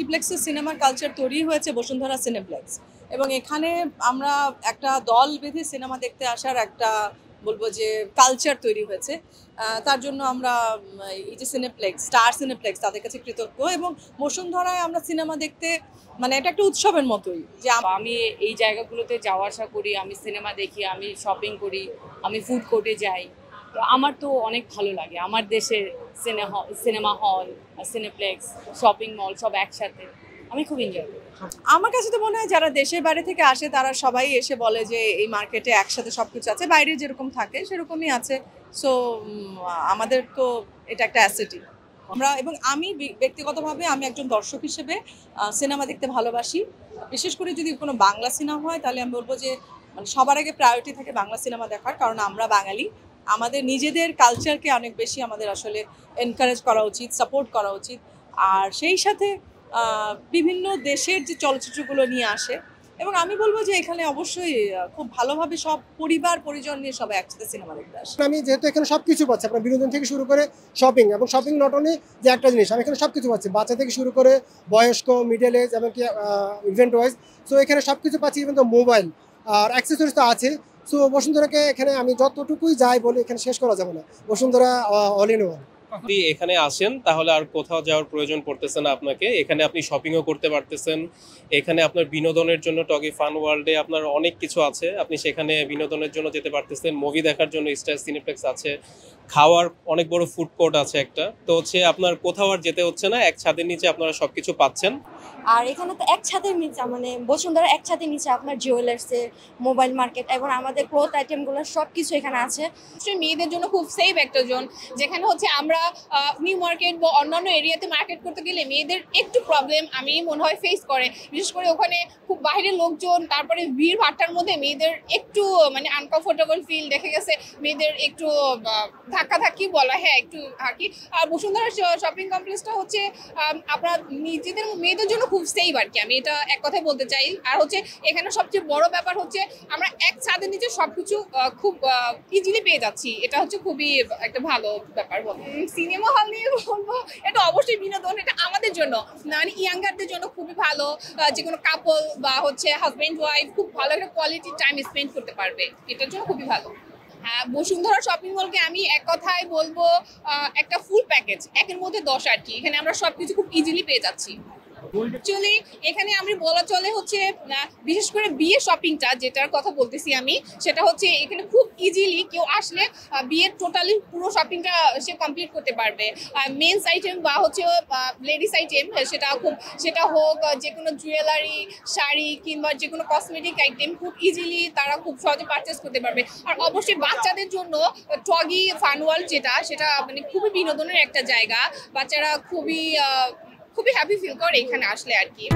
মাল্টিপ্লেক্সের cinema culture তৈরি হয়েছে Bashundhara cineplex, এবং এখানে আমরা একটা দল বেঁধে সিনেমা দেখতে আসার একটা বলবো যে কালচার তৈরি হয়েছে। তার জন্য আমরা এই যে সিনেপ্লেক্স, স্টার সিনেপ্লেক্স, তাদের কাছে কৃতজ্ঞ। এবং বসুন্ধরায় আমরা সিনেমা দেখতে মানে এটা একটা উৎসবের মতোই, যে আমি এই জায়গাগুলোতে যাওয়া আসা করি, আমি সিনেমা দেখি, আমি শপিং করি, আমি ফুড কোর্টে যাই। তো আমার তো অনেক ভালো লাগে আমার দেশের cinema hall, cineplex, shopping mall সব একসাথে, আমি খুব এনজয় করি। আমার কাছে তো মনে হয় যারা দেশের বাইরে থেকে আসে তারা সবাই এসে বলে যে এই মার্কেটে একসাথে সবকিছু আছে, বাইরে যেরকম থাকে সেরকমই আছে। সো আমাদের তো এটা একটা অ্যাসেটই আমরা। এবং আমি ব্যক্তিগতভাবে আমি একজন দর্শক হিসেবে সিনেমা দেখতে ভালোবাসি। বিশেষ করে যদি কোনো বাংলা সিনেমা হয় তাহলে আমি বলবো যে মানে সবার আগে প্রায়োরিটি থাকে বাংলা সিনেমা দেখার, কারণ আমরা বাঙালি, আমাদের নিজেদের কালচারকে অনেক বেশি আমাদের আসলে এনকারেজ করা উচিত, সাপোর্ট করা উচিত। আর সেই সাথে বিভিন্ন দেশের যে চলচ্চিত্রগুলো নিয়ে আসে, এবং আমি বলবো যে এখানে অবশ্যই খুব ভালোভাবে সব পরিবার পরিজন নিয়ে সবাই একসাথে সিনেমা দেখতে আসে। আমি যেহেতু এখানে সবকিছু পাচ্ছি, আপনার বিনোদন থেকে শুরু করে শপিং, এবং শপিং নট অনলি যে একটা জিনিস, আমি এখানে সবকিছু পাচ্ছি, বাচ্চা থেকে শুরু করে বয়স্ক, মিডল এজ, এমনকি ইভেন্ট ওয়াইজ। সো এখানে সবকিছু পাচ্ছি, ইভেন তো মোবাইল আর অ্যাক্সেসরিজ তো আছে। সো বসুন্ধরাকে এখানে আমি যতটুকুই যাই বলি এখানে শেষ করা যাবে না। Bashundhara all in one. যদি এখানে আসেন তাহলে আর কোথাও যাওয়ার প্রয়োজন পড়তেছে না আপনাকে, এখানে আপনি শপিংও করতে পারতেছেন। এখানে আপনার বিনোদনের জন্য টগি ফান ওয়ার্ল্ডে আপনার অনেক কিছু আছে, আপনি সেখানে বিনোদনের জন্য যেতে পারতেছেন। মুভি দেখার জন্য স্টার সিনেপ্লেক্স আছে, খাওয়ার অনেক বড় ফুড কোর্ট আছে একটা। তো হচ্ছে আপনার কোথাও আর যেতে হচ্ছে না, এক ছাদের নিচে আপনারা সবকিছু পাচ্ছেন। আর এখানে তো এক ছাদের নিচে মানে বসুন্ধরা এক ছাদের নিচে আপনার জুয়েলার্সের, মোবাইল মার্কেট এবং আমাদের ক্লথ আইটেমগুলো সব কিছু এখানে আছে। মেয়েদের জন্য খুব সেফ একটা জোন, যেখানে হচ্ছে আমরা নিউ মার্কেট বা অন্যান্য এরিয়াতে মার্কেট করতে গেলে মেয়েদের একটু প্রবলেম আমি মনে হয় ফেস করে। বিশেষ করে ওখানে খুব বাইরের লোকজন, তারপরে ভিড় ভাট্টার মধ্যে মেয়েদের একটু মানে আনকমফোর্টেবল ফিল দেখে গেছে, মেয়েদের একটু ধাক্কাধাক্কি বলা, হ্যাঁ একটু আর কি। আর বসুন্ধরা শপিং কমপ্লেক্সটা হচ্ছে আপনার নিজেদের মেয়েদের জন্য খুব সেফ আর কি, আমি এটা এক কথায় বলতে চাই। আর হচ্ছে এখানে সবচেয়ে বড় ব্যাপার হচ্ছে আমরা এক ছাদের নিচে সবকিছু খুব ইজিলি পেয়ে যাচ্ছি, এটা হচ্ছে খুবই একটা ভালো ব্যাপার। সিনেমা হল নিয়ে বলবো এটা অবশ্যই বিনোদন, এটা আমাদের জন্য মানে ইয়াঙ্গারদের জন্য খুবই ভালো, যে কোনো কাপল বা হচ্ছে হাজব্যান্ড ওয়াইফ খুব ভালো একটা কোয়ালিটি টাইম স্পেন্ড করতে পারবে, এটার জন্য খুবই ভালো। হ্যাঁ, বসুন্ধরা শপিং মলকে আমি এক কথায় বলবো একটা ফুল প্যাকেজ, একের মধ্যে 10 আর কি। এখানে আমরা সবকিছু খুব ইজিলি পেয়ে যাচ্ছি। অ্যাকচুয়ালি এখানে আমি বলা চলে হচ্ছে বিশেষ করে বিয়ে শপিংটা যেটার কথা বলতেছি আমি, সেটা হচ্ছে এখানে খুব ইজিলি কেউ আসলে বিয়ের টোটালি পুরো শপিংটা সে কমপ্লিট করতে পারবে। মেন্স আইটেম বা হচ্ছে লেডিস আইটেম, সেটা হোক যে কোনো জুয়েলারি, শাড়ি কিংবা যে কোনো কসমেটিক আইটেম খুব ইজিলি তারা খুব সহজে পারচেস করতে পারবে। আর অবশ্যই বাচ্চাদের জন্য টগি ফান ওয়ার্ল্ড সেটা মানে খুবই বিনোদনের একটা জায়গা, বাচ্চারা খুবই হ্যাপি ফিল করে এখানে আসলে আর কি।